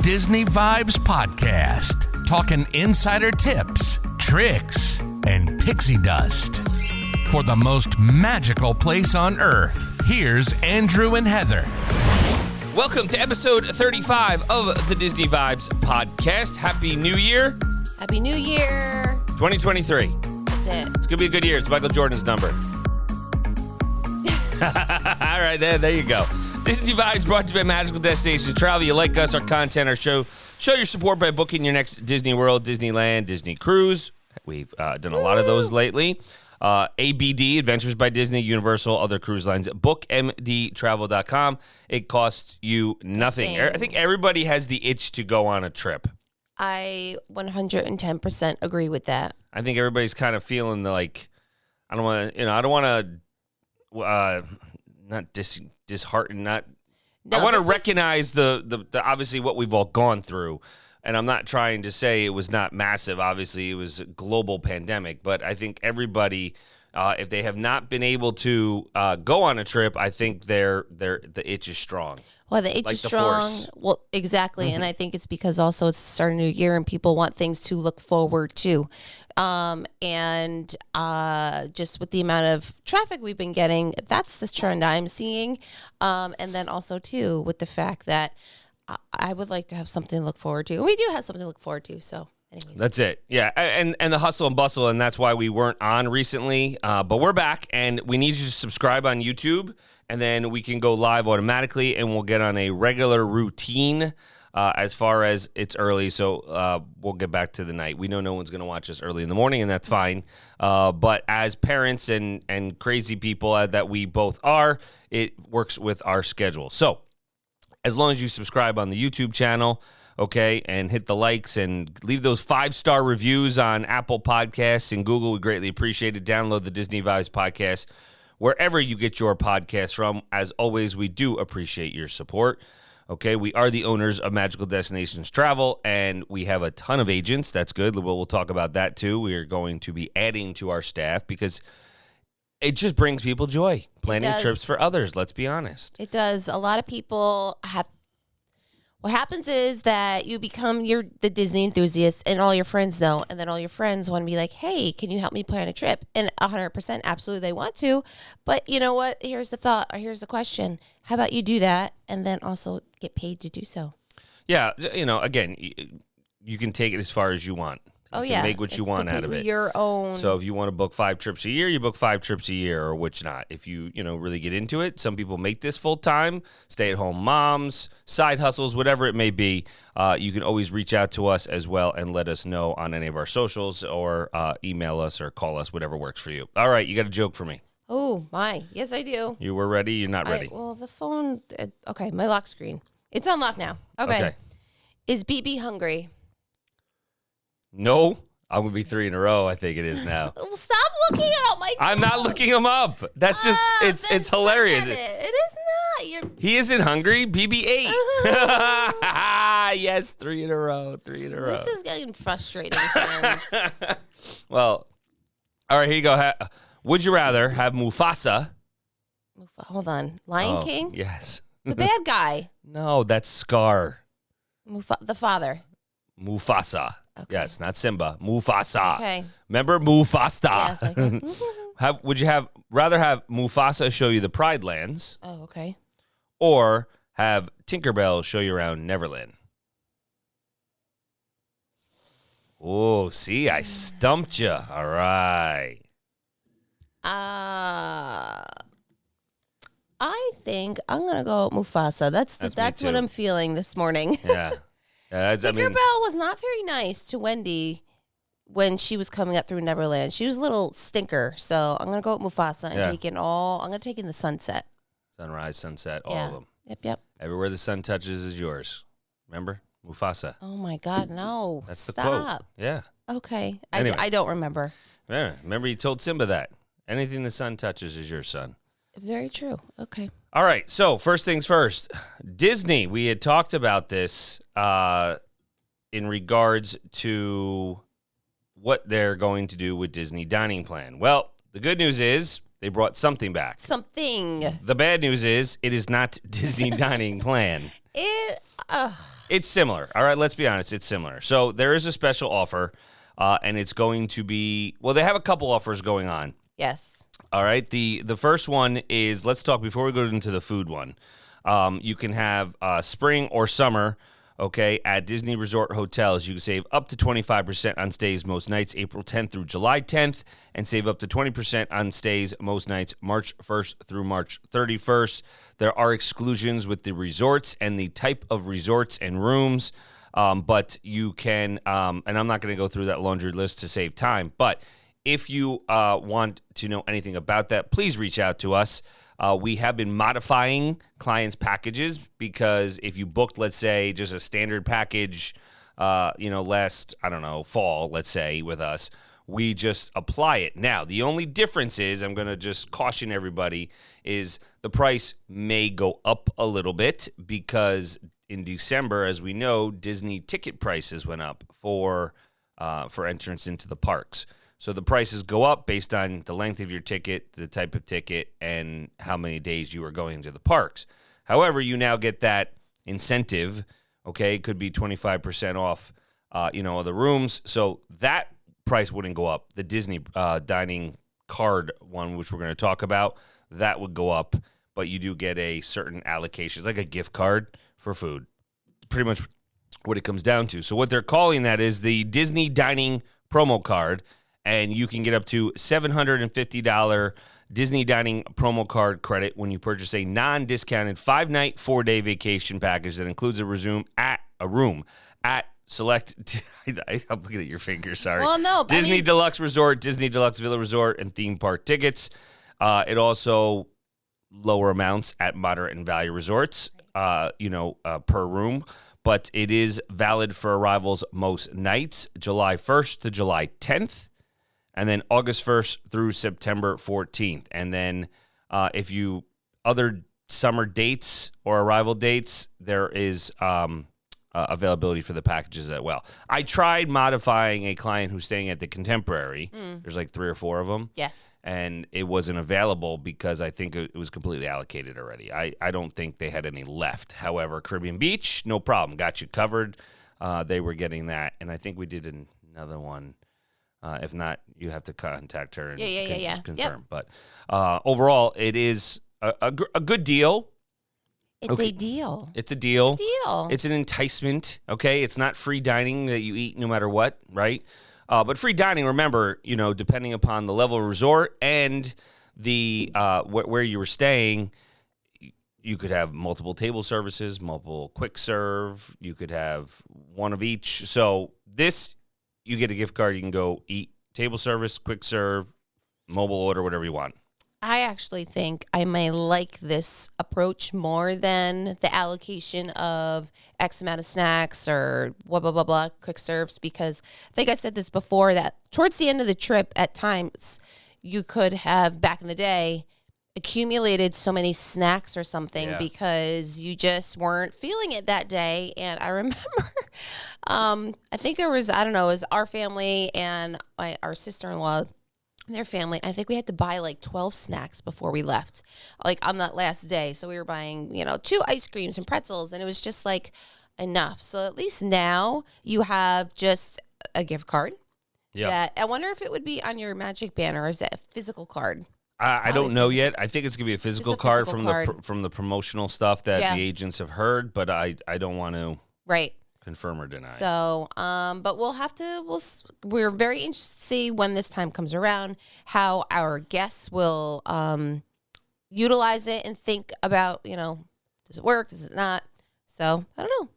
Disney Vibes Podcast, talking insider tips, tricks, and pixie dust. For the most magical place on Earth, here's Andrew and Heather. Welcome to episode 35 of the Disney Vibes Podcast. Happy New Year. Happy New Year. 2023. That's it. It's going to be a good year. It's Michael Jordan's number. All right, there you go. Disney Vibes brought to you by Magical Destinations Travel. You like us, our content, our show. Show your support by booking your next Disney World, Disneyland, Disney cruise. We've done a lot of those lately. ABD, Adventures by Disney, Universal, other cruise lines. BookMDTravel.com. It costs you nothing. I think everybody has the itch to go on a trip. I 110% agree with that. I think everybody's kind of feeling like, I don't want to not dishearten, I want to recognize the obviously what we've all gone through. And I'm not trying to say it was not massive. Obviously, it was a global pandemic. But I think everybody, if they have not been able to go on a trip, I think the itch is strong. Well, the itch is strong. Force. Well, exactly. And I think it's because also it's the start of a new year and people want things to look forward to. And just with the amount of traffic we've been getting, that's the trend I'm seeing. And then also, too, with the fact that I would like to have something to look forward to. We do have something to look forward to, so anyways. That's it. Yeah, and the hustle and bustle, and that's why we weren't on recently. But we're back, and we need you to subscribe on YouTube, and then we can go live automatically, and we'll get on a regular routine as far as it's early, so we'll get back to the night. We know no one's going to watch us early in the morning, and that's fine. But as parents and crazy people that we both are, it works with our schedule. So as long as you subscribe on the YouTube channel, okay, and hit the likes and leave those 5-star reviews on Apple Podcasts and Google, we greatly appreciate it. Download the Disney Vibes Podcast wherever you get your podcasts from. As always, we do appreciate your support. Okay, we are the owners of Magical Destinations Travel, and we have a ton of agents. That's good. We'll talk about that, too. We are going to be adding to our staff because it just brings people joy. Planning trips for others, let's be honest. It does. A lot of people have. What happens is that you're the Disney enthusiast, and all your friends know, and then all your friends want to be like, hey, can you help me plan a trip? And 100%, absolutely, they want to. But you know what? Here's the thought, or here's the question. How about you do that, and then also get paid to do so? Yeah, again, you can take it as far as you want. You can make what you want out of it. Your own. So if you want to book 5 trips a year, you book 5 trips a year, or which not. If you really get into it, some people make this full time, stay-at-home moms, side hustles, whatever it may be. You can always reach out to us as well and let us know on any of our socials, or email us or call us, whatever works for you. All right, you got a joke for me? Oh, my. Yes, I do. You were ready? You're not ready? Well, the phone. Okay, my lock screen. It's unlocked now. Okay. Is BB hungry? No, I'm going to be 3 in a row. I think it is now. Stop looking at my phone. I'm not looking him up. That's just, it's hilarious. It is not. He isn't hungry. BB ate. Yes, 3 in a row. 3 in a row. This is getting frustrating, friends. Well, all right, here you go. Would you rather have Mufasa? Hold on. Lion King? Yes. The bad guy. No, that's Scar. The father. Mufasa. Okay. Yes, not Simba. Mufasa. Okay. Remember Mufasa? Yes. Okay. Would you rather have Mufasa show you the Pride Lands? Oh, okay. Or have Tinkerbell show you around Neverland? Oh, see, I stumped you. All right. I think I'm gonna go Mufasa. That's what I'm feeling this morning. Yeah. Tinkerbell was not very nice to Wendy when she was coming up through Neverland. She was a little stinker. So I'm gonna go with Mufasa and I'm gonna take in the sunset. Sunrise, sunset, all of them. Yep. Everywhere the sun touches is yours. Remember? Mufasa. Oh my God, no. That's the Stop. quote. Yeah. Okay. Anyway. I don't remember. Yeah. Remember you told Simba that. Anything the sun touches is your son. Very true. Okay. All right. So first things first, Disney. We had talked about this in regards to what they're going to do with Disney Dining Plan. Well, the good news is they brought something back. Something. The bad news is it is not Disney Dining Plan. It's similar. All right, let's be honest. It's similar. So there is a special offer, and it's going to be, well, they have a couple offers going on. Yes. All right. The first one is, let's talk before we go into the food one. You can have spring or summer, okay, at Disney Resort hotels. You can save up to 25% on stays most nights April 10th through July 10th, and save up to 20% on stays most nights March 1st through March 31st. There are exclusions with the resorts and the type of resorts and rooms, but you can, and I'm not going to go through that laundry list to save time, but if you want to know anything about that, please reach out to us. We have been modifying clients' packages because if you booked, let's say, just a standard package, last, fall, let's say, with us, we just apply it. Now, the only difference is, I'm going to just caution everybody, is the price may go up a little bit because in December, as we know, Disney ticket prices went up for entrance into the parks. So the prices go up based on the length of your ticket, the type of ticket, and how many days you are going to the parks. However, you now get that incentive, okay? It could be 25% off, the rooms. So that price wouldn't go up. The Disney dining card one, which we're going to talk about, that would go up, but you do get a certain allocation. It's like a gift card for food. Pretty much what it comes down to. So what they're calling that is the Disney dining promo card, and you can get up to $750 Disney dining promo card credit when you purchase a non-discounted 5-night, 4-day vacation package that includes a room at select. I'm looking at your fingers. Sorry. Well, no, Disney Deluxe Resort, Disney Deluxe Villa Resort, and theme park tickets. It also lower amounts at moderate and value resorts, per room. But it is valid for arrivals most nights, July 1st to July 10th. And then August 1st through September 14th. And then if you other summer dates or arrival dates, there is availability for the packages as well. I tried modifying a client who's staying at the Contemporary. There's like 3 or 4 of them. Yes. And it wasn't available because I think it was completely allocated already. I don't think they had any left. However, Caribbean Beach, no problem. Got you covered. They were getting that. And I think we did another one. If not, you have to contact her and confirm. Yep. But overall, it is a good deal. It's a deal. It's a deal. It's a deal. It's an enticement, okay? It's not free dining that you eat no matter what, right? But free dining, remember, depending upon the level of resort and the where you were staying, you could have multiple table services, multiple quick serve. You could have one of each. So this, you get a gift card. You can go eat table service, quick serve, mobile order, whatever you want. I actually think I may like this approach more than the allocation of X amount of snacks or blah, blah, blah, blah, quick serves, because I think I said this before that towards the end of the trip, at times, you could have, back in the day, accumulated so many snacks or something because you just weren't feeling it that day. And I remember, I think it was our family and our sister-in-law, their family. I think we had to buy like 12 snacks before we left, like on that last day. So we were buying, 2 ice creams and pretzels, and it was just like enough. So at least now you have just a gift card. Yeah. That I wonder if it would be on your Magic banner, or is that a physical card? I don't know yet. I think it's gonna be a physical card from the promotional stuff that the agents have heard, but I don't want to confirm or deny. So, but we're very interested to see when this time comes around how our guests will utilize it and think about, does it work? Does it not? So I don't know.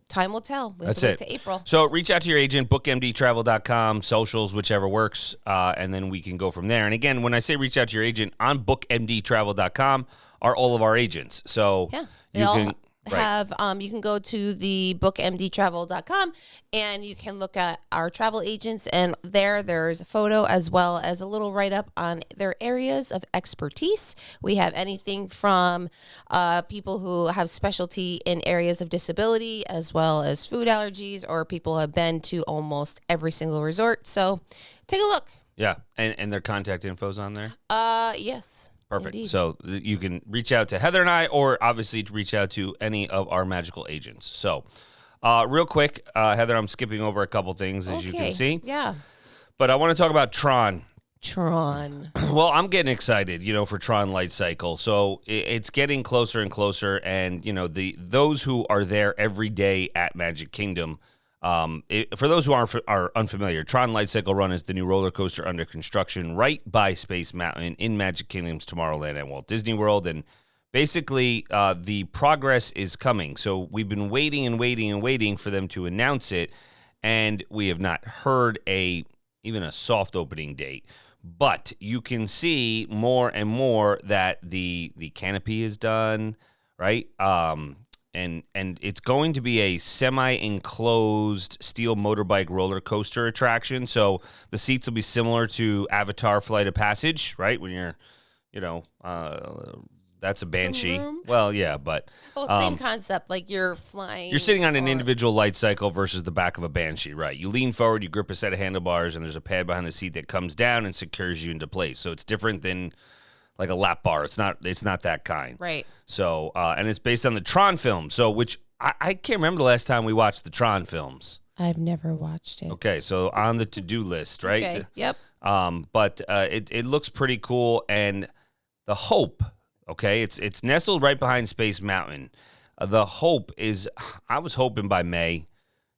Time will tell. We have to wait to April. So reach out to your agent, bookmdtravel.com, socials, whichever works, and then we can go from there. And again, when I say reach out to your agent, on bookmdtravel.com are all of our agents. So you can you can go to the bookmdtravel.com and you can look at our travel agents, and there's a photo as well as a little write-up on their areas of expertise. We have anything from people who have specialty in areas of disability, as well as food allergies, or people who have been to almost every single resort. So take a look. Yeah, and their contact info's on there? Yes. Perfect. Indeed. So you can reach out to Heather and I, or obviously to reach out to any of our magical agents. So Real quick, Heather, I'm skipping over a couple things, as you can see. Yeah. But I want to talk about Tron. Well, I'm getting excited, for Tron Light Cycle. So it's getting closer and closer, and those who are there every day at Magic Kingdom. For those who are unfamiliar, Tron Light Cycle Run is the new roller coaster under construction right by Space Mountain in Magic Kingdom's Tomorrowland at Walt Disney World, and basically the progress is coming. So we've been waiting and waiting and waiting for them to announce it, and we have not heard even a soft opening date. But you can see more and more that the canopy is done, right? And it's going to be a semi-enclosed steel motorbike roller coaster attraction. So the seats will be similar to Avatar Flight of Passage, right? When you're, that's a Banshee. Well, yeah, but same concept. Like you're flying. You're sitting on an individual light cycle versus the back of a Banshee, right? You lean forward, you grip a set of handlebars, and there's a pad behind the seat that comes down and secures you into place. So it's different than like a lap bar. It's not that kind. Right. So and it's based on the Tron film. So which I can't remember the last time we watched the Tron films. I've never watched it. Okay, so on the to-do list, right? Okay. Yep. But it looks pretty cool, and the hope. Okay, it's nestled right behind Space Mountain. The hope is, I was hoping by May,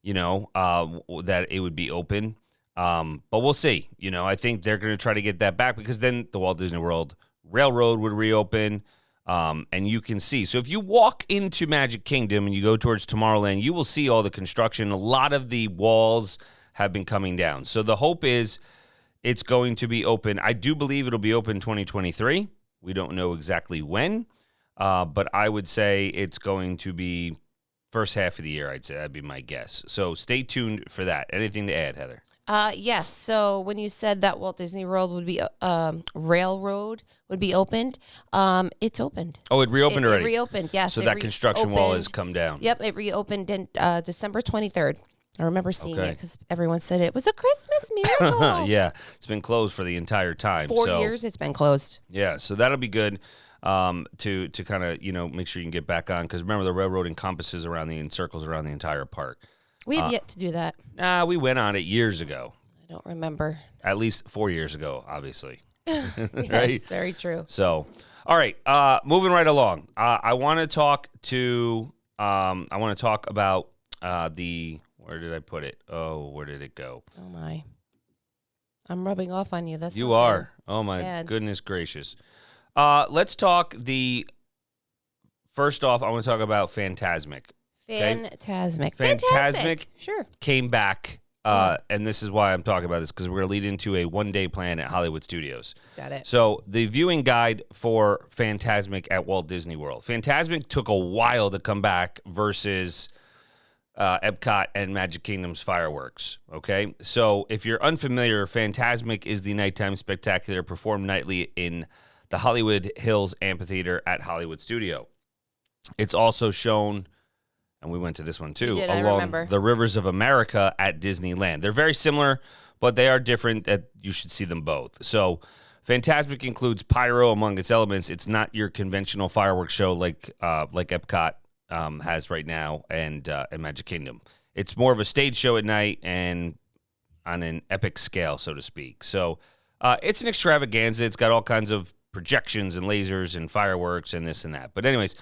that it would be open. But we'll see. I think they're going to try to get that back because then the Walt Disney World Railroad would reopen, and you can see. So if you walk into Magic Kingdom and you go towards Tomorrowland, you will see all the construction. A lot of the walls have been coming down. So the hope is it's going to be open. I do believe it'll be open 2023. We don't know exactly when, but I would say it's going to be first half of the year, I'd say. That'd be my guess. So stay tuned for that. Anything to add, Heather? Yes. So when you said that Walt Disney World would be Railroad would be opened, it's opened. Oh, it reopened already? It reopened, yes. So that construction wall has come down. Yep, it reopened in December 23rd. I remember seeing it because everyone said it was a Christmas miracle. Yeah, it's been closed for the entire time. 4 years it's been closed. Yeah, so that'll be good to kind of, make sure you can get back on. Because remember, the railroad encompasses and circles around the entire park. We have yet to do that. We went on it years ago. I don't remember. At least 4 years ago, obviously. Yes, right? Very true. So, all right, moving right along. I want to talk about where did I put it? Oh, where did it go? Oh, my. I'm rubbing off on you. You are. Oh, my goodness gracious. Let's talk first off, I want to talk about Fantasmic. Fantasmic. Fantasmic Sure. came back, and this is why I'm talking about this, because we're going to lead into a one-day plan at Hollywood Studios. Got it. So the viewing guide for Fantasmic at Walt Disney World. Fantasmic took a while to come back versus Epcot and Magic Kingdom's fireworks, okay? So if you're unfamiliar, Fantasmic is the nighttime spectacular performed nightly in the Hollywood Hills Amphitheater at Hollywood Studio. It's also shown, and we went to this one too, along the Rivers of America at Disneyland. They're very similar, but they are different. You should see them both. So Fantasmic includes pyro among its elements. It's not your conventional fireworks show like Epcot has right now and Magic Kingdom. It's more of a stage show at night and on an epic scale, so to speak. So it's an extravaganza. It's got all kinds of projections and lasers and fireworks and this and that. But anyways,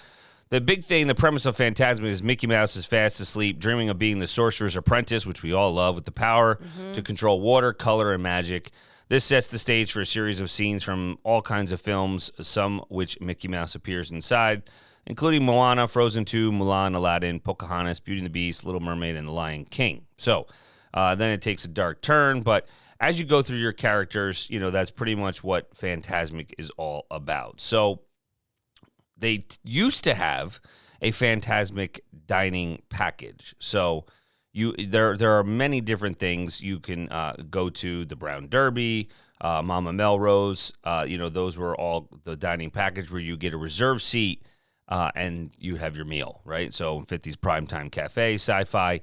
the big thing, the premise of Fantasmic is Mickey Mouse is fast asleep, dreaming of being the sorcerer's apprentice, which we all love, with the power to control water, color, and magic. This sets the stage for a series of scenes from all kinds of films, some which Mickey Mouse appears inside, including Moana, Frozen 2, Mulan, Aladdin, Pocahontas, Beauty and the Beast, Little Mermaid, and The Lion King. So then it takes a dark turn, but as you go through your characters, that's pretty much what Fantasmic is all about. So they used to have a Fantasmic dining package. So there are many different things. You can go to the Brown Derby, Mama Melrose. Those were all the dining package where you get a reserved seat and you have your meal, right? So 50's Primetime Cafe, Sci-Fi,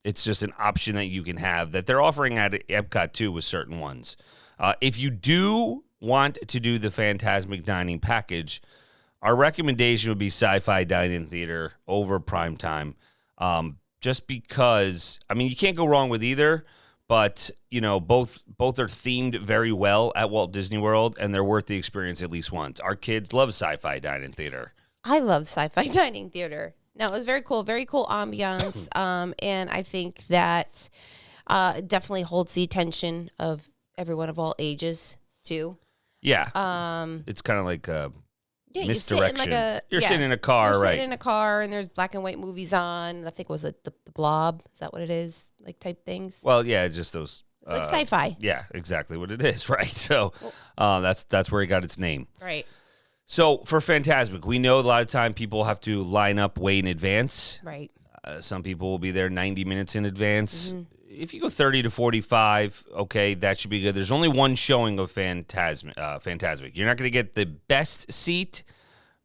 it's just an option that you can have that they're offering at Epcot too with certain ones. If you do want to do the Fantasmic dining package, our recommendation would be Sci-Fi Dine-In Theater over Primetime. Just because, I mean, you can't go wrong with either, but, you know, both are themed very well at Walt Disney World, and they're worth the experience at least once. Our kids love Sci-Fi Dine-In Theater. I love Sci-Fi Dining Theater. No, it was very cool ambiance, and I think that definitely holds the attention of everyone of all ages, too. Yeah. It's kind of like misdirection. You're sitting in a car, you're right? Sitting in a car, and there's black and white movies on. I think was it the Blob? Is that what it is? Like type things. Well, yeah, it's just those. It's like sci-fi. Yeah, exactly what it is, right? So that's where it got its name. Right. So for Fantasmic, we know a lot of time people have to line up way in advance. Right. Some people will be there 90 minutes in advance. Mm-hmm. If you go 30 to 45, okay, that should be good. There's only one showing of Fantasmic. You're not going to get the best seat,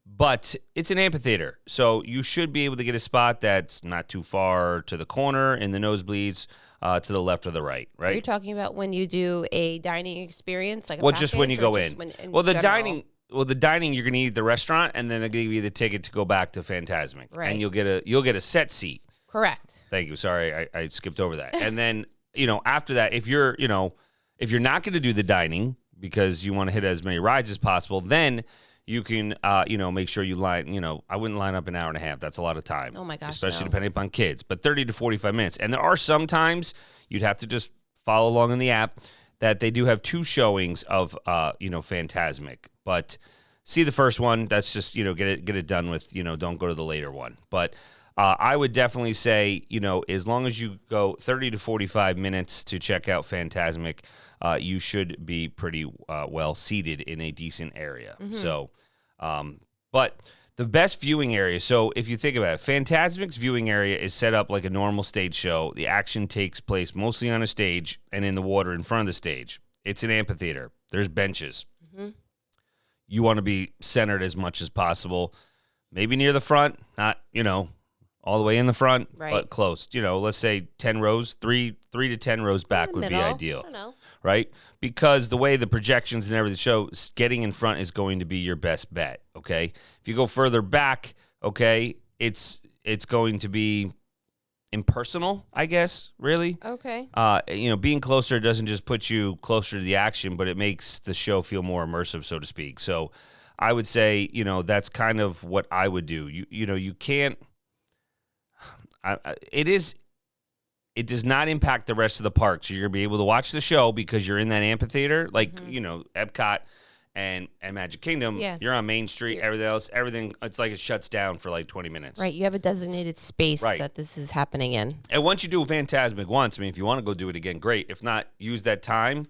but it's an amphitheater. So you should be able to get a spot that's not too far to the corner in the nosebleeds, to the left or the right, right? Are you talking about when you do a dining experience? Like just when you go in. The dining, you're going to eat at the restaurant, and then they'll give you the ticket to go back to Fantasmic. Right. And you'll get a set seat. Correct. Thank you. Sorry, I skipped over that. And then, after that, if you're not going to do the dining because you want to hit as many rides as possible, then you can, make sure you line, I wouldn't line up an hour and a half. That's a lot of time. Oh, my gosh, especially no. depending upon kids. But 30 to 45 minutes. And there are some times you'd have to just follow along in the app that they do have 2 showings of, Fantasmic. But see the first one. That's just, get it done with, don't go to the later one. But I would definitely say, as long as you go 30 to 45 minutes to check out Fantasmic, you should be pretty well seated in a decent area. Mm-hmm. So, but the best viewing area, so if you think about it, Fantasmic's viewing area is set up like a normal stage show. The action takes place mostly on a stage and in the water in front of the stage. It's an amphitheater. There's benches. Mm-hmm. You want to be centered as much as possible. Maybe near the front, not, all the way in the front, right, but close. Let's say 10 rows, 3 to 10 rows back would be ideal. I don't know. Right? Because the way the projections and everything show, getting in front is going to be your best bet, okay? If you go further back, okay, it's going to be impersonal, I guess, really. Okay. Being closer doesn't just put you closer to the action, but it makes the show feel more immersive, so to speak. So I would say, that's kind of what I would do. You can't it does not impact the rest of the park. So you're going to be able to watch the show because you're in that amphitheater, like, Epcot and Magic Kingdom. Yeah. You're on Main Street, everything, it's like it shuts down for like 20 minutes. Right. You have a designated space right. that this is happening in. And once you do a Fantasmic once, if you want to go do it again, great. If not, use that time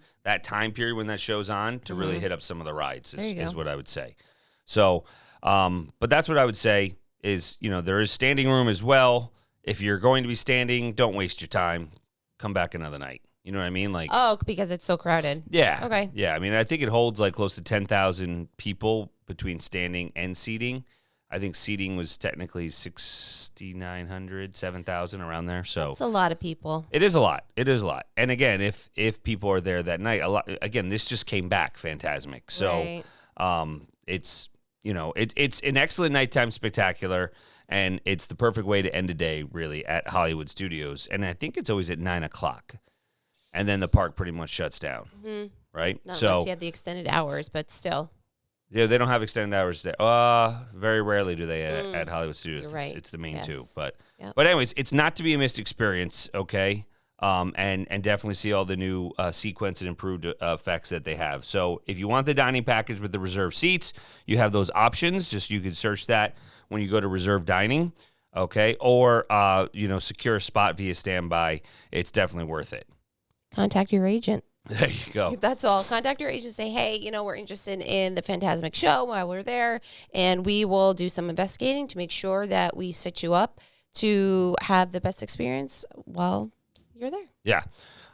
period when that show's on to really hit up some of the rides is what I would say. So, but that's what I would say is, there is standing room as well. If you're going to be standing, don't waste your time. Come back another night. You know what I mean? Like, because it's so crowded. Yeah. Okay. Yeah. I think it holds like close to 10,000 people between standing and seating. I think seating was technically 6,900, 7,000 around there. So it's a lot of people. It is a lot. And again, if people are there that night, this just came back, Fantasmic. So right. It's it's an excellent nighttime spectacular. And it's the perfect way to end a day, really, at Hollywood Studios. And I think it's always at 9:00. And then the park pretty much shuts down, right? Not unless you have the extended hours, but still. Yeah, they don't have extended hours there. Very rarely do they at Hollywood Studios. You're right. It's the main two. But anyways, it's not to be a missed experience, okay? And definitely see all the new sequence and improved effects that they have. So if you want the dining package with the reserved seats, you have those options. Just you can search that when you go to reserve dining, okay? Or, secure a spot via standby. It's definitely worth it. Contact your agent. There you go. That's all. Contact your agent. Say, hey, we're interested in the Fantasmic show while we're there, and we will do some investigating to make sure that we set you up to have the best experience while you're there. Yeah.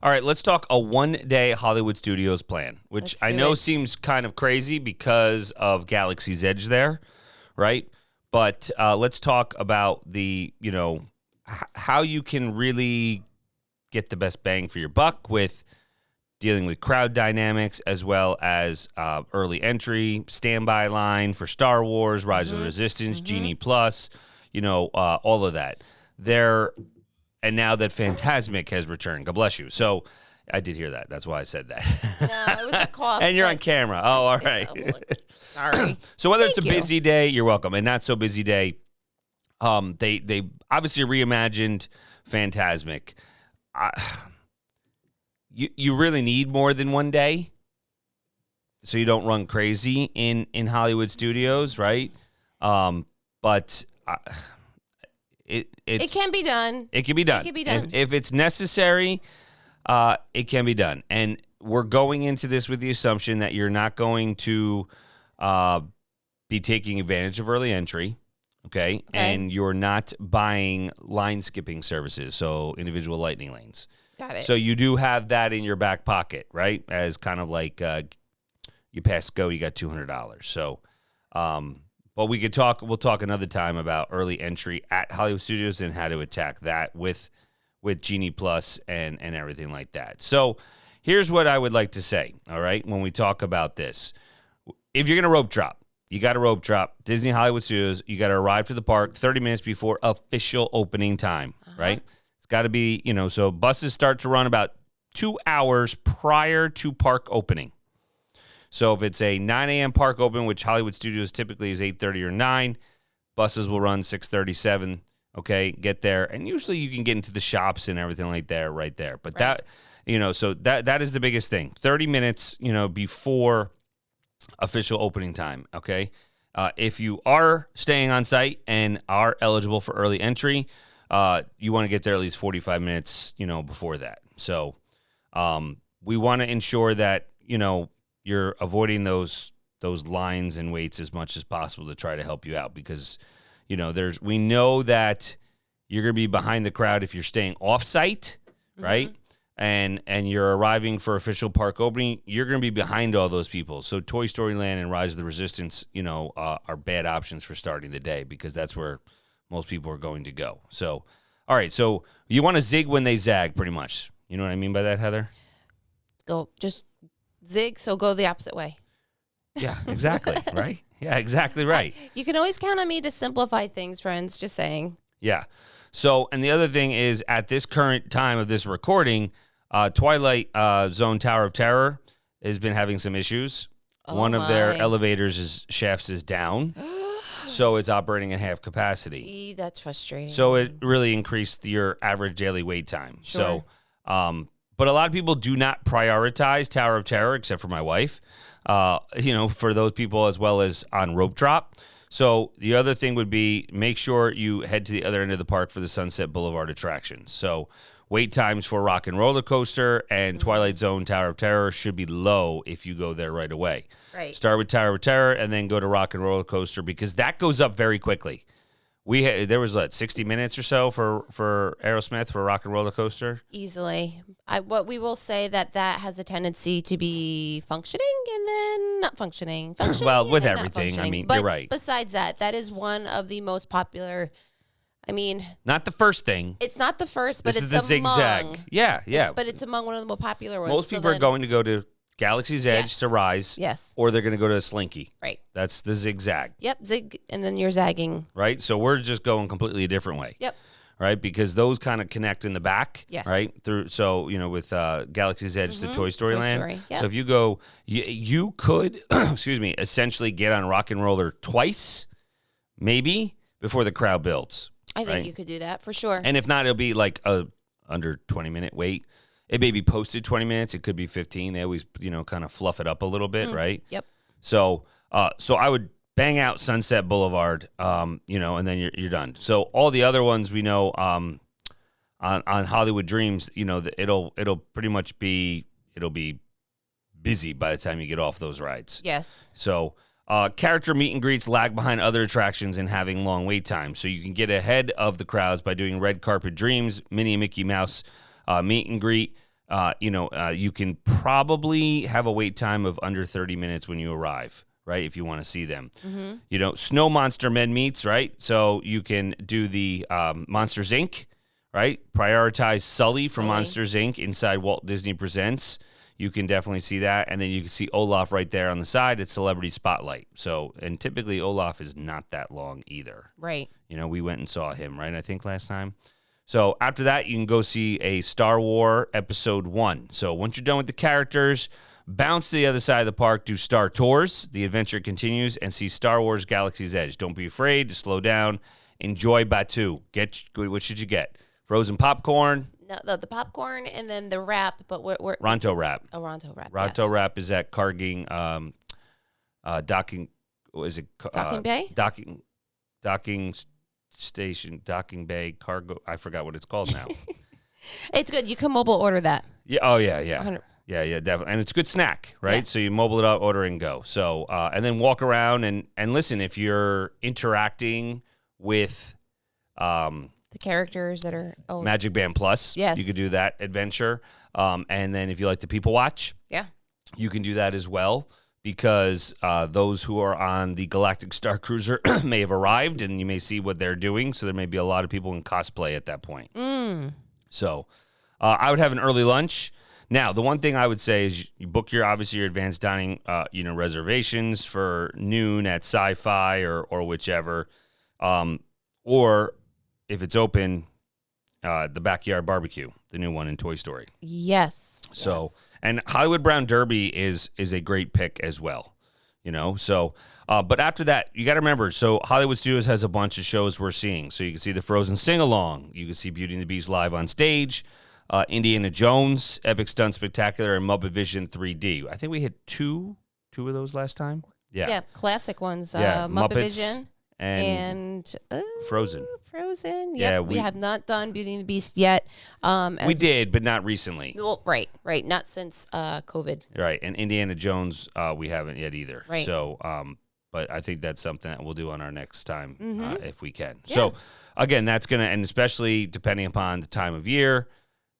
All right, let's talk a one-day Hollywood Studios plan, which I know seems kind of crazy because of Galaxy's Edge there, right? But let's talk about the, how you can really get the best bang for your buck with dealing with crowd dynamics as well as early entry, standby line for Star Wars, Rise of the Resistance, Genie Plus, all of that. And now that Fantasmic has returned, God bless you. So I did hear that. That's why I said that. No, it was a cough. And you're on camera. Oh, all right. Sorry. So whether it's a Thank you. busy day, you're welcome, and not so busy day, they obviously reimagined Fantasmic. You really need more than one day, so you don't run crazy in Hollywood studios, right? But it can be done. It can be done. It can be done. If it's necessary, it can be done. And we're going into this with the assumption that you're not going to be taking advantage of early entry, okay? And you're not buying line skipping services, so individual lightning lanes. Got it. So you do have that in your back pocket, right? As kind of like you pass go, you got $200. So, but we'll talk another time about early entry at Hollywood Studios and how to attack that with Genie Plus and everything like that. So here's what I would like to say, all right, when we talk about this. If you're going to rope drop, you got to rope drop. Disney Hollywood Studios, you got to arrive to the park 30 minutes before official opening time, right? It's got to be, so buses start to run about 2 hours prior to park opening. So if it's a 9 a.m. park open, which Hollywood Studios typically is 8:30 or 9, buses will run 6:30, 7, okay, get there. And usually you can get into the shops and everything like that right there. But that, so that is the biggest thing. 30 minutes, before official opening time, okay? If you are staying on site and are eligible for early entry, you want to get there at least 45 minutes, before that. So we want to ensure that, you're avoiding those lines and waits as much as possible to try to help you out because, we know that you're going to be behind the crowd if you're staying off-site, right? And you're arriving for official park opening, you're going to be behind all those people. So Toy Story Land and Rise of the Resistance, are bad options for starting the day because that's where most people are going to go. So, all right, so you want to zig when they zag, pretty much. You know what I mean by that, Heather? Just zig, so go the opposite way. Yeah, exactly, right? Yeah, exactly right. You can always count on me to simplify things, friends, just saying. Yeah. So, and the other thing is, at this current time of this recording, Twilight Zone Tower of Terror has been having some issues. One of their elevators shafts is down, so it's operating at half capacity. That's frustrating. So it really increased your average daily wait time. Sure. So, but a lot of people do not prioritize Tower of Terror, except for my wife, for those people as well as on rope drop. So the other thing would be make sure you head to the other end of the park for the Sunset Boulevard attractions. So wait times for Rock and Roller Coaster and Twilight Zone Tower of Terror should be low if you go there right away. Right. Start with Tower of Terror and then go to Rock and Roller Coaster because that goes up very quickly. There was 60 minutes or so for Aerosmith for Rock and Roller Coaster. Easily. What we will say that has a tendency to be functioning and then not functioning. Well, with everything, I mean, but you're right. Besides that is one of the most popular. I mean, not the first thing. It's not the first, but this it's is the among, zigzag. Yeah. But it's among one of the more popular ones. Most people are going to go to Galaxy's Edge Yes. to Rise. Yes. Or they're going to go to a Slinky. Right. That's the zigzag. Yep, zig, and then you're zagging. Right? So we're just going completely a different way. Yep. Right? Because those kind of connect in the back. Yes. Right? So, with Galaxy's Edge to Toy Story Land. Story, yep. So if you go, you could, essentially get on Rock and Roller twice, maybe, before the crowd builds. I think you could do that for sure. And if not, it'll be like a under 20-minute wait. It may be posted 20 minutes. It could be 15. They always, kind of fluff it up a little bit, right? Yep. So I would bang out Sunset Boulevard, and then you're done. So all the other ones we know on Hollywood Dreams, it'll pretty much be busy by the time you get off those rides. Yes. So character meet and greets lag behind other attractions and having long wait times. So you can get ahead of the crowds by doing Red Carpet Dreams, Minnie and Mickey Mouse meet and greet. You can probably have a wait time of under 30 minutes when you arrive, right? If you want to see them. Mm-hmm. Snow Monster Med Meets, right? So you can do the Monsters, Inc., right? Prioritize Sully from Monsters, Inc. inside Walt Disney Presents. you can definitely see that. And then you can see Olaf right there on the side. It's Celebrity Spotlight. So, and typically Olaf is not that long either. Right. You know, we went and saw him, right? I think last time. So after that, you can go see a Star Wars Episode 1. So once you're done with the characters, bounce to the other side of the park, do Star Tours. The adventure continues, and see Star Wars Galaxy's Edge. Don't be afraid to slow down. Enjoy Batuu. What should you get? Frozen popcorn. No, the popcorn and then the wrap, but what? Ronto wrap. A Ronto wrap. Ronto yes. wrap is at Carging docking. What is it? Docking Bay. Docking station, docking bay, cargo. I forgot what it's called now. It's good. You can mobile order that. Yeah. Oh yeah. 100. Yeah, definitely. And it's a good snack, right? Yes. So you mobile it out, order and go. So, and then walk around and listen, if you're interacting with The characters that are Magic Band Plus, yes, you could do that adventure. And then if you like the people watch, yeah, you can do that as well, because those who are on the Galactic Star Cruiser may have arrived, and you may see what they're doing. So there may be a lot of people in cosplay at that point. So I would have an early lunch. Now, the one thing I would say is you book your advanced dining, reservations for noon at Sci-Fi or whichever, or if it's open, the Backyard Barbecue, the new one in Toy Story. Yes. So, yes. And Hollywood Brown Derby is a great pick as well, So, but after that, you got to remember. So, Hollywood Studios has a bunch of shows we're seeing. So you can see the Frozen sing along. You can see Beauty and the Beast live on stage. Indiana Jones, Epic Stunt Spectacular, and Muppet Vision 3D. I think we hit two of those last time. Yeah, classic ones. Yeah, Muppet Muppets Vision and Frozen. Frozen. Yeah, Yep. We have not done Beauty and the Beast yet. We did, but not recently. Well, right. Not since COVID. Right, and Indiana Jones, we haven't yet either. Right. So, but I think that's something that we'll do on our next time if we can. Yeah. So, again, that's going to, and especially depending upon the time of year,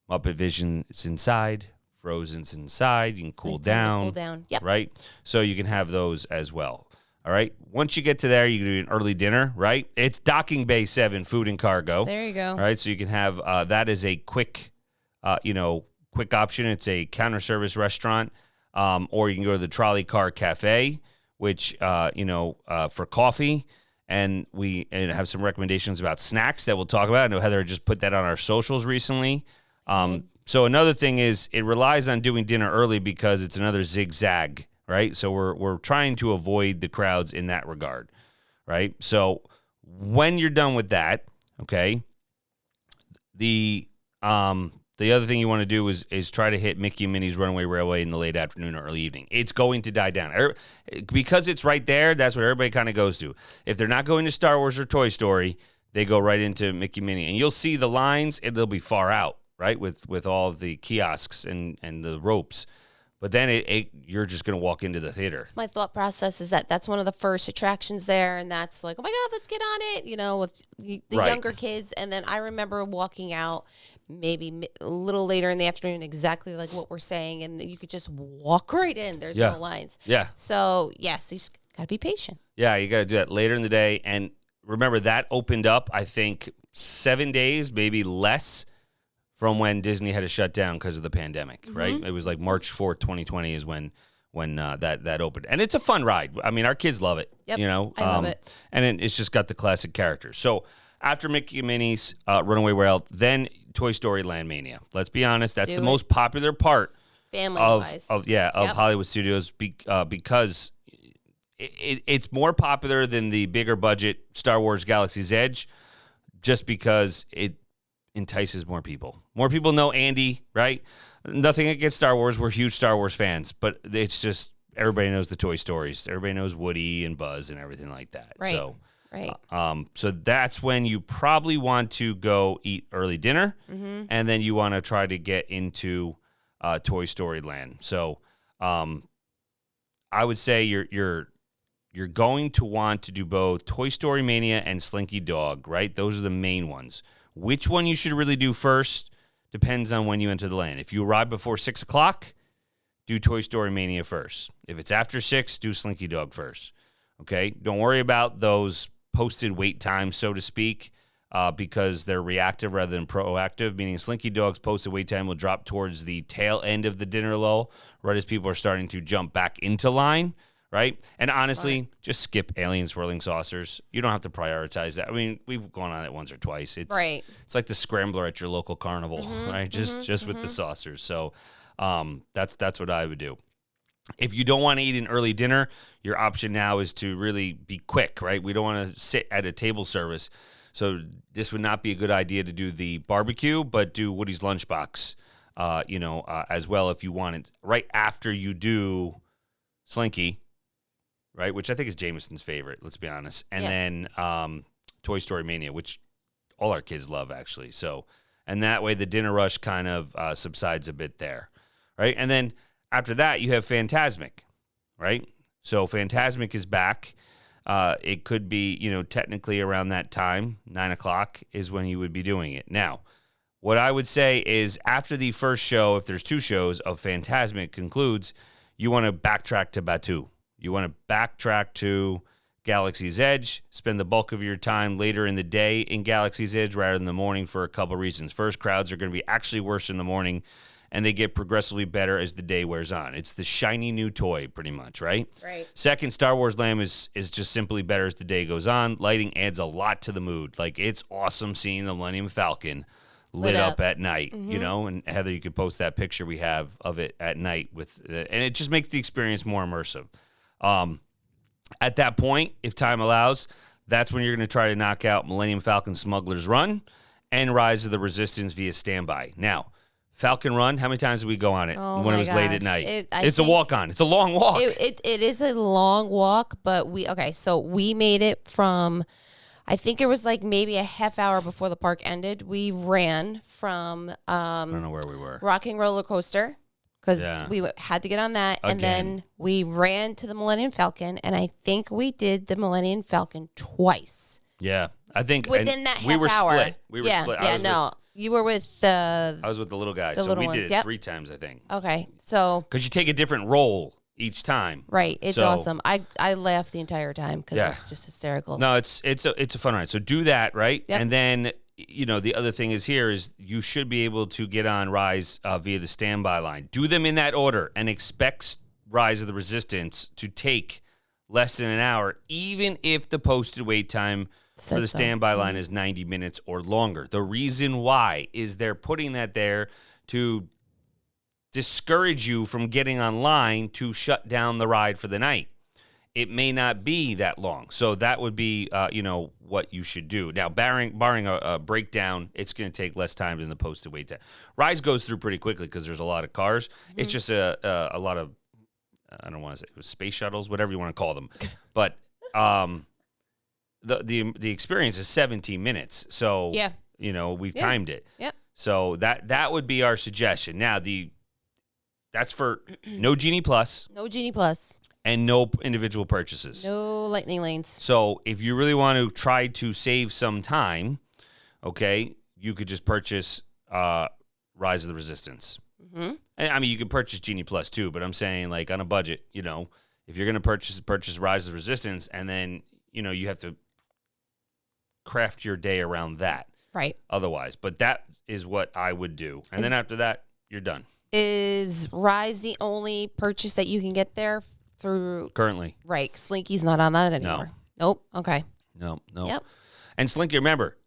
Muppet Vision is inside, Frozen's inside. You can cool down. Cool down. Yep. Right? So you can have those as well. All right? Once you get to there, you can do an early dinner, right? It's Docking Bay 7 Food and Cargo. There you go. All right? So you can have that as a quick option. It's a counter service restaurant. Or you can go to the Trolley Car Cafe, which, for coffee. And we have some recommendations about snacks that we'll talk about. I know Heather just put that on our socials recently. So another thing is it relies on doing dinner early because it's another zigzag, right? So we're trying to avoid the crowds in that regard, right? So when you're done with that, okay, the other thing you want to do is try to hit Mickey and Minnie's Runaway Railway in the late afternoon or early evening. It's going to die down. Because it's right there, that's what everybody kind of goes to. If they're not going to Star Wars or Toy Story, they go right into Mickey and Minnie. And you'll see the lines, they'll be far out, right, with all of the kiosks and the ropes. But then you're just going to walk into the theater. My thought process is that's one of the first attractions there, and that's like, oh my God, let's get on it, with the younger kids. And then I remember walking out maybe a little later in the afternoon, exactly like what we're saying, and you could just walk right in. There's no lines. Yeah. So, yes, you just got to be patient. Yeah, you got to do that later in the day. And remember, that opened up, I think, 7 days, maybe less, from when Disney had to shut down because of the pandemic, right? It was like March 4th, 2020 is when that opened. And it's a fun ride. I mean, our kids love it. Yep, I love it. And it's just got the classic characters. So after Mickey and Minnie's Runaway Rail, then Toy Story Land Mania. Let's be honest, that's the most popular part family-wise of Hollywood Studios because it's more popular than the bigger budget Star Wars Galaxy's Edge just because it entices more people. More people know Andy, right? Nothing against Star Wars. We're huge Star Wars fans, but it's just everybody knows the Toy Stories. Everybody knows Woody and Buzz and everything like that. Right. So, right. So that's when you probably want to go eat early dinner, and then you want to try to get into Toy Story Land. So, I would say you're going to want to do both Toy Story Mania and Slinky Dog, right? Those are the main ones. Which one you should really do first depends on when you enter the land. If you arrive before 6 o'clock, do Toy Story Mania first. If it's after 6, do Slinky Dog first. Okay? Don't worry about those posted wait times, so to speak. because they're reactive rather than proactive, meaning Slinky Dog's posted wait time will drop towards the tail end of the dinner lull, right as people are starting to jump back into line, right? And honestly, just skip alien swirling saucers. You don't have to prioritize that. I mean, we've gone on it once or twice. It's It's like the scrambler at your local carnival, right? Just with the saucers. So that's what I would do. If you don't want to eat an early dinner, your option now is to really be quick, right? We don't want to sit at a table service. So this would not be a good idea to do the barbecue, but do Woody's Lunchbox, as well if you want it. Right after you do Slinky, right, which I think is Jameson's favorite, let's be honest. And then Toy Story Mania, which all our kids love, actually. So, and that way the dinner rush kind of subsides a bit there, right? And then after that, you have Fantasmic, right? So Fantasmic is back. It could be, technically around that time, 9 o'clock is when you would be doing it. Now, what I would say is after the first show, if there's 2 shows of Fantasmic concludes, you want to backtrack to Batuu. You want to backtrack to Galaxy's Edge, spend the bulk of your time later in the day in Galaxy's Edge rather than the morning for a couple reasons. First, crowds are going to be actually worse in the morning, and they get progressively better as the day wears on. It's the shiny new toy, pretty much, right? Right. Second, Star Wars Land is just simply better as the day goes on. Lighting adds a lot to the mood. Like, it's awesome seeing the Millennium Falcon lit up at night, and Heather, you could post that picture we have of it at night and it just makes the experience more immersive. At that point, if time allows, that's when you're going to try to knock out Millennium Falcon Smuggler's Run and Rise of the Resistance via Standby. Now, Falcon Run, how many times did we go on it when it was late at night? It's a walk-on. It's a long walk. It is a long walk, but so we made it from, I think it was like maybe a half hour before the park ended. We ran from I don't know where we were. Rocking Roller Coaster because we had to get on that. Again. And then we ran to the Millennium Falcon, and I think we did the Millennium Falcon twice. Yeah. I think within that half we were hour. Split. We were split. You were with the... I was with the little guy, so we did it 3 times, I think. Okay, so... Because you take a different role each time. Right, it's awesome. I laughed the entire time because it's just hysterical. No, it's a fun ride. So do that, right? Yep. And then, the other thing is you should be able to get on Rise via the standby line. Do them in that order and expect Rise of the Resistance to take less than an hour, even if the posted wait time for the standby line is 90 minutes or longer. The reason why is they're putting that there to discourage you from getting online to shut down the ride for the night. It may not be that long. So that would be, what you should do. Now, barring a breakdown, it's going to take less time than the posted wait time. Rise goes through pretty quickly because there's a lot of cars. Mm-hmm. It's just a lot of, I don't want to say space shuttles, whatever you want to call them. But, The experience is 17 minutes, so we've timed it. Yep. So that would be our suggestion. Now that's for no Genie Plus, and no individual purchases, no lightning lanes. So if you really want to try to save some time, okay, you could just purchase Rise of the Resistance. Mm-hmm. And, I mean, you can purchase Genie Plus too, but I'm saying like on a budget, if you're going to purchase Rise of the Resistance, and then you have to craft your day around that. Right. Otherwise. But that is what I would do. And then after that, you're done. Is Rise the only purchase that you can get there through? Currently. Right. Slinky's not on that anymore. No. Nope. Okay. No. Yep. And Slinky, remember,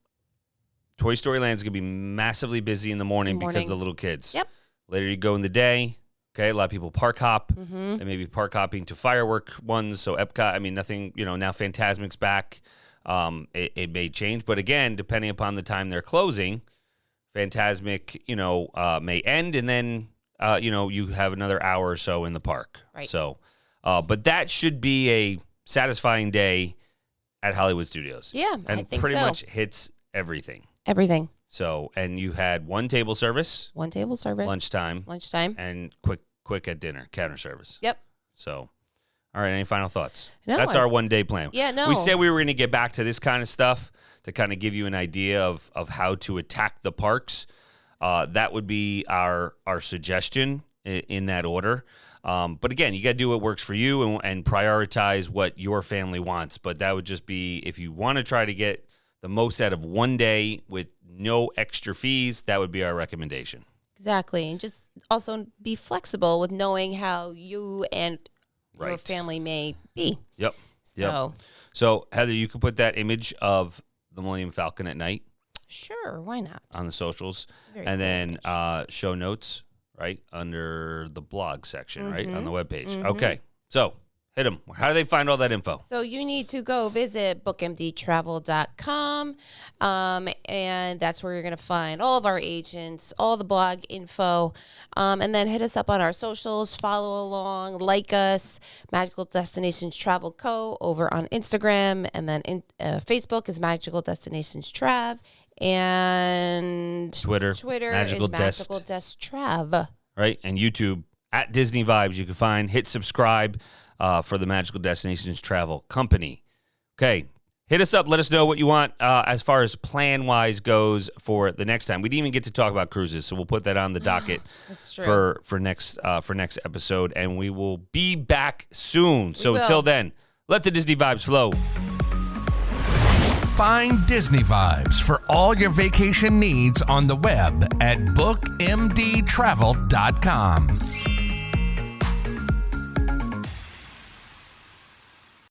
Toy Story Land's going to be massively busy in the morning because of the little kids. Yep. Later you go in the day. Okay, a lot of people park hop. Mm-hmm. And maybe park hopping to firework ones. So Epcot, I mean, nothing, now Fantasmic's back. It may change, but again, depending upon the time they're closing, Fantasmic, may end, and then, you have another hour or so in the park. Right. So, but that should be a satisfying day at Hollywood Studios. Yeah, and I think pretty so. much hits everything. Everything. So, and you had one table service, lunchtime, and quick at dinner, counter service. Yep. So. All right, any final thoughts? No. That's our one-day plan. Yeah, no. We said we were going to get back to this kind of stuff to kind of give you an idea of how to attack the parks. That would be our suggestion in that order. But again, you got to do what works for you and prioritize what your family wants. But that would just be, if you want to try to get the most out of one day with no extra fees, that would be our recommendation. Exactly. And just also be flexible with knowing how you and your family may be. Yep. So, Heather, you can put that image of the Millennium Falcon at night. Sure, why not? On the socials. Very and cool then show notes, right, under the blog section, right, on the webpage. Okay, so hit them. How do they find all that info? So you need to go visit bookmdtravel.com, and that's where you're going to find all of our agents, all the blog info, and then hit us up on our socials, follow along, like us, Magical Destinations Travel Co. over on Instagram, and then Facebook is Magical Destinations Trav, and Twitter Magical Desk Trav. Right, and YouTube at Disney Vibes. You can find, hit subscribe for the Magical Destinations Travel Company. Okay, hit us up. Let us know what you want as far as plan-wise goes for the next time. We didn't even get to talk about cruises, so we'll put that on the docket for next episode, and we will be back soon. So until then, let the Disney Vibes flow. Find Disney Vibes for all your vacation needs on the web at bookmdtravel.com.